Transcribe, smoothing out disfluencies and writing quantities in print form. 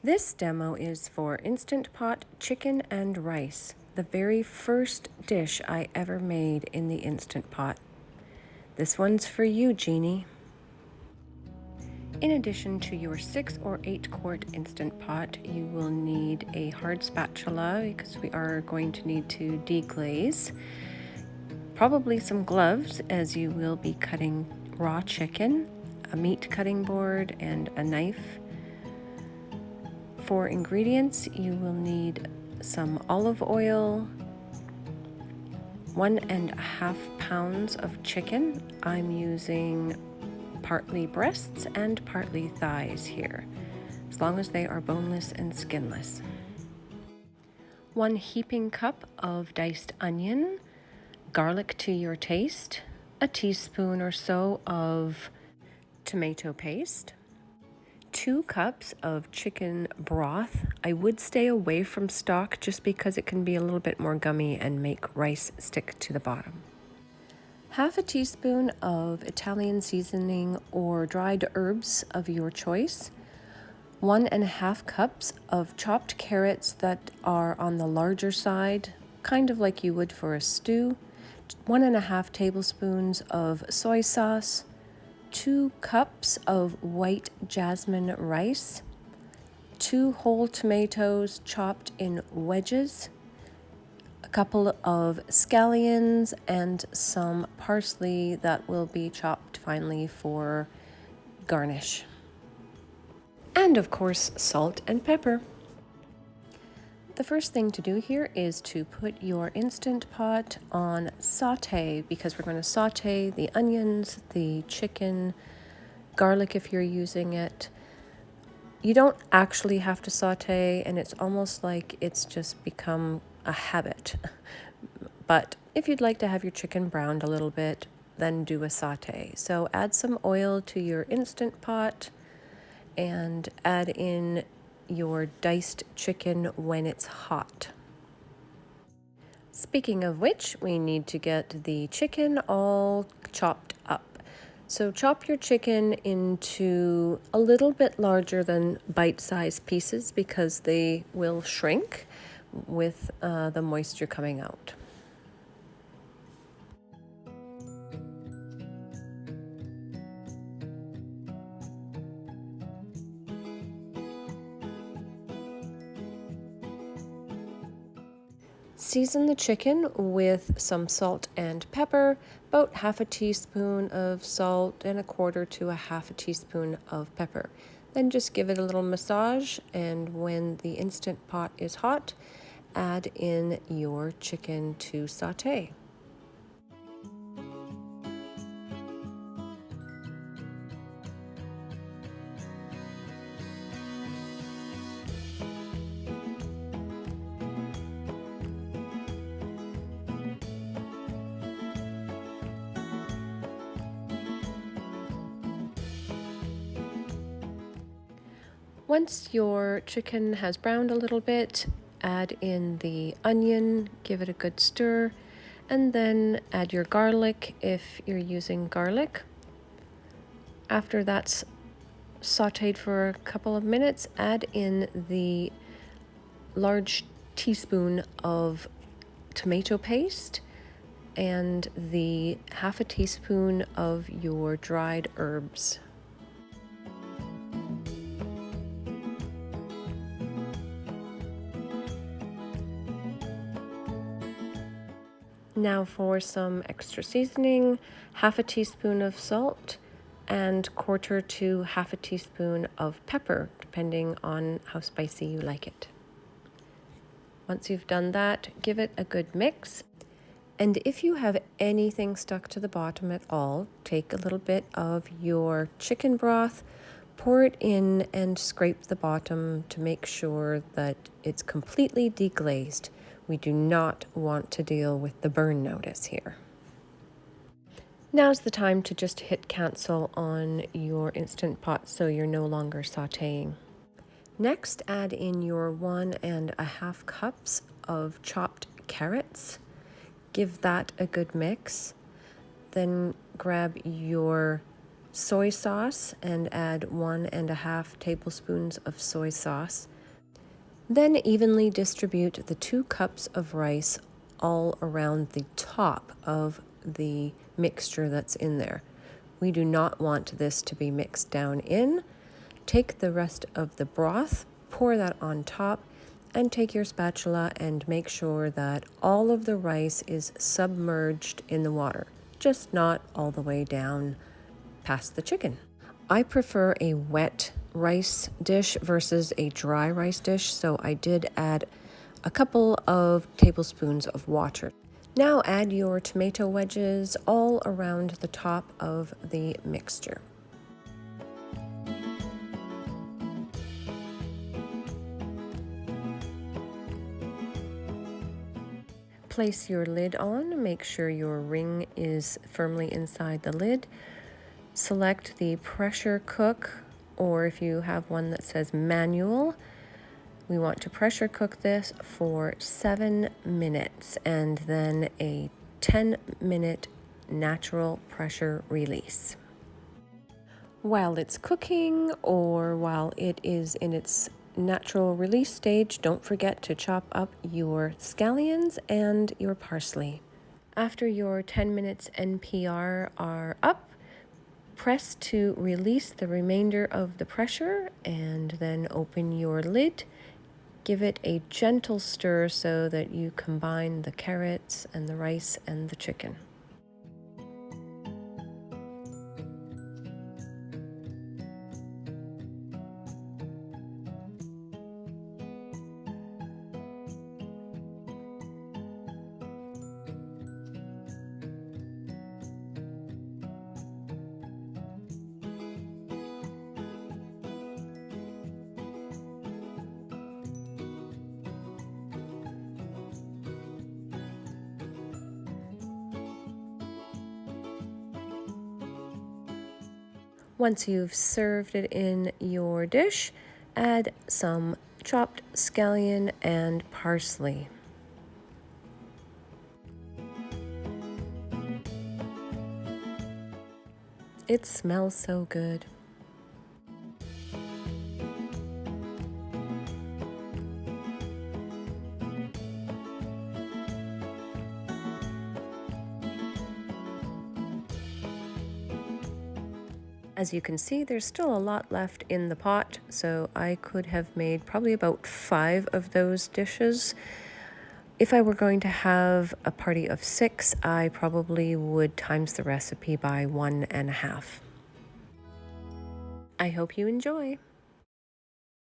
This demo is for Instant Pot chicken and rice, the very first dish I ever made in the Instant Pot. This one's for you, Jeannie. In addition to your 6 or 8 quart Instant Pot, you will need a hard spatula because we are going to need to deglaze. Probably some gloves as you will be cutting raw chicken, a meat cutting board, and a knife. For ingredients, you will need some olive oil, 1.5 pounds of chicken. I'm using partly breasts and partly thighs here, as long as they are boneless and skinless. 1 heaping cup of diced onion, garlic to your taste, a teaspoon or so of tomato paste, 2 cups of chicken broth. I would stay away from stock just because it can be a little bit more gummy and make rice stick to the bottom. 1/2 teaspoon of Italian seasoning or dried herbs of your choice. 1.5 cups of chopped carrots that are on the larger side, kind of like you would for a stew. 1.5 tablespoons of soy sauce. 2 cups of white jasmine rice, 2 whole tomatoes chopped in wedges, a couple of scallions, and some parsley that will be chopped finely for garnish. And of course, salt and pepper. The first thing to do here is to put your Instant Pot on saute because we're going to saute the onions, the chicken, garlic if you're using it. You don't actually have to saute, and it's almost like it's just become a habit. But if you'd like to have your chicken browned a little bit, then do a saute. So add some oil to your Instant Pot and add in your diced chicken when it's hot. Speaking of which, we need to get the chicken all chopped up. So chop your chicken into a little bit larger than bite-sized pieces because they will shrink with the moisture coming out. Season the chicken with some salt and pepper, about 1/2 teaspoon of salt and 1/4 to 1/2 teaspoon of pepper. Then just give it a little massage, and when the Instant Pot is hot, add in your chicken to saute. Once your chicken has browned a little bit, add in the onion, give it a good stir, and then add your garlic if you're using garlic. After that's sauteed for a couple of minutes, add in the large teaspoon of tomato paste and the 1/2 teaspoon of your dried herbs. Now for some extra seasoning, 1/2 teaspoon of salt and 1/4 to 1/2 teaspoon of pepper, depending on how spicy you like it. Once you've done that, give it a good mix. And if you have anything stuck to the bottom at all, take a little bit of your chicken broth, pour it in and scrape the bottom to make sure that it's completely deglazed. We do not want to deal with the burn notice here. Now's the time to just hit cancel on your Instant Pot so you're no longer sauteing. Next, add in your 1.5 cups of chopped carrots. Give that a good mix. Then grab your soy sauce and add 1.5 tablespoons of soy sauce. Then evenly distribute the 2 cups of rice all around the top of the mixture that's in there. We do not want this to be mixed down in. Take the rest of the broth, pour that on top, and take your spatula and make sure that all of the rice is submerged in the water, just not all the way down past the chicken. I prefer a wet rice dish versus a dry rice dish, so I did add a couple of tablespoons of water. Now add your tomato wedges all around the top of the mixture. Place your lid on, make sure your ring is firmly inside the lid. Select the pressure cook, or if you have one that says manual, we want to pressure cook this for 7 minutes and then a 10-minute natural pressure release. While it's cooking or while it is in its natural release stage, don't forget to chop up your scallions and your parsley. After your 10 minutes NPR are up, press to release the remainder of the pressure and then open your lid. Give it a gentle stir so that you combine the carrots and the rice and the chicken. Once you've served it in your dish, add some chopped scallion and parsley. It smells so good. As you can see, there's still a lot left in the pot, so I could have made probably about 5 of those dishes. If I were going to have a party of 6, I probably would times the recipe by 1.5. I hope you enjoy.